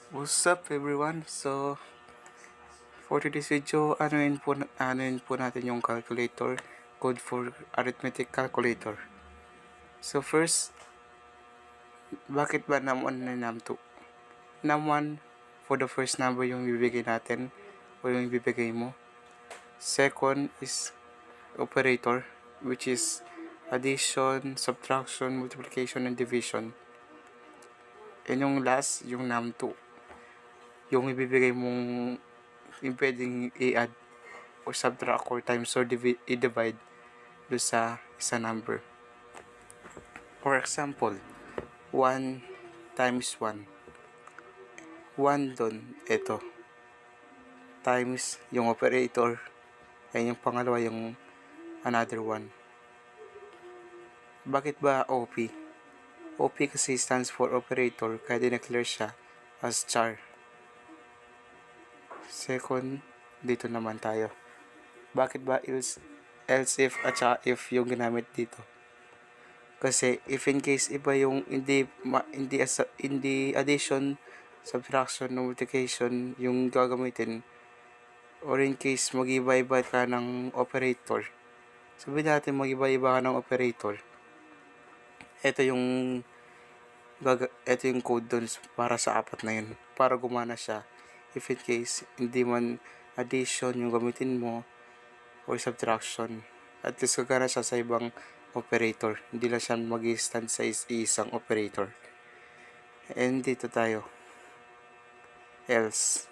What's up everyone? So, for today's video, anuin po natin yung calculator, code for arithmetic calculator. So first, bakit ba num1 na num2? Num1, for the first number yung bibigay natin, o yung bibigay mo. Second is operator, which is addition, subtraction, multiplication, and division. And yung last, yung num2, yung ibibigay mong yung pwedeng i-add or subtract or times or i-divide do sa isa number. For example, 1 times 1. 1 dun, ito. Times yung operator. Yan yung pangalawa, yung another 1. Bakit ba OP? OP kasi stands for operator, kaya dineclare siya as char. Second, dito naman tayo. Bakit ba else if at saka if yung ginamit dito? Kasi if in case iba yung hindi addition, subtraction, multiplication yung gagamitin, or in case mag-iba-iba ka ng operator, sabihin natin mag-iba-iba ka ng operator, ito yung code dun para sa apat na yun, para gumana siya. If in case hindi man addition yung gamitin mo or subtraction, at least gagana siya sa ibang operator, hindi lang siya mag-stand sa isang operator. And dito tayo, else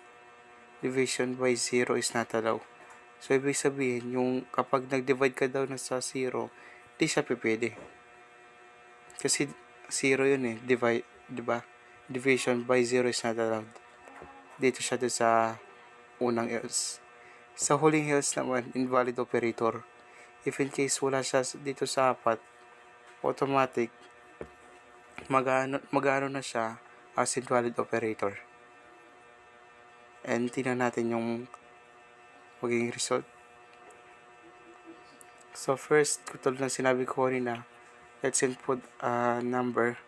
division by 0 is not allowed. So ibig sabihin, yung kapag nag-divide ka daw na sa 0, di siya pipwede, kasi 0 yun eh, divide, diba? Division by 0 is not allowed. Dito siya doon sa unang else. Sa huling else naman, invalid operator. If in case wala siya dito sa apat, automatic mag-ano na siya as invalid operator. And tingnan natin yung magiging result. So first, tulad ng sinabi ko kanina, let's input a number.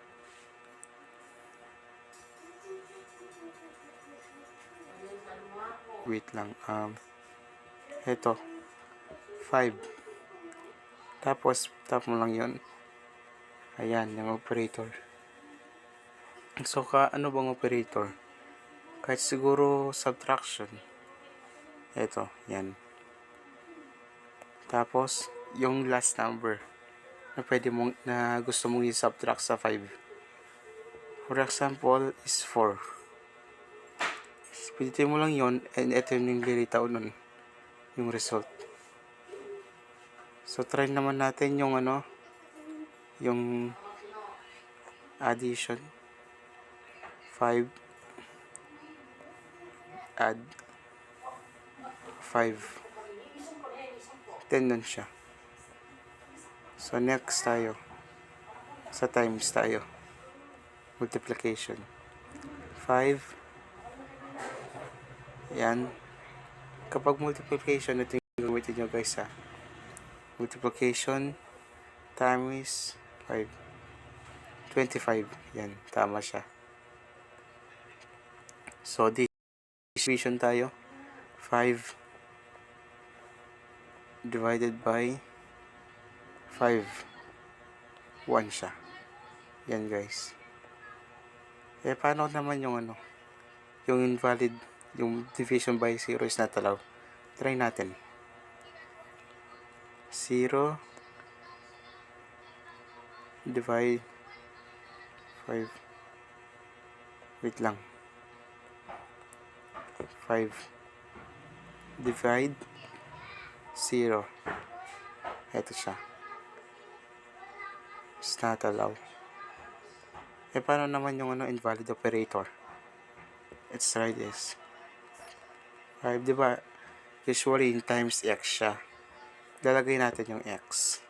Wait lang. Ito 5. Tapos tap mo lang yun. Ayan, yung operator. So, ano bang operator? Kahit siguro subtraction. Ito, yan. Tapos, yung last number na na gusto mong i-subtract sa 5. For example, is 4. Pilitin mo lang yon, and ito yung lilitaw nun, yung result. So, try naman natin yung yung addition. 5 add 5, 10 nun siya. So next tayo sa times tayo, multiplication. 5, yan. Kapag multiplication, ito yung gamitin nyo guys ha. Multiplication times 5, 25. Yan, tama siya. So division tayo, 5 divided by 5, 1 siya. Yan guys. Paano naman yung yung invalid, yung division by 0 is not allowed? Try natin. 0 divide 5. Wait lang. 5 divide 0. Ito siya. It's not allowed. Paano naman yung invalid operator? Let's try this. 5, diba? Usually in times x siya. Lalagay natin yung x.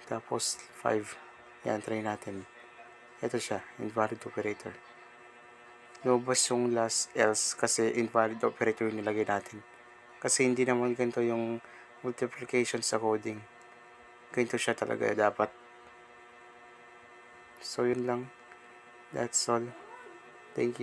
Tapos 5. Yan, try natin. Ito siya, invalid operator. Lumabas yung last else kasi invalid operator yung nilagay natin. Kasi hindi naman ganito yung multiplication sa coding. Ganito siya talaga dapat. So yun lang. That's all. Thank you.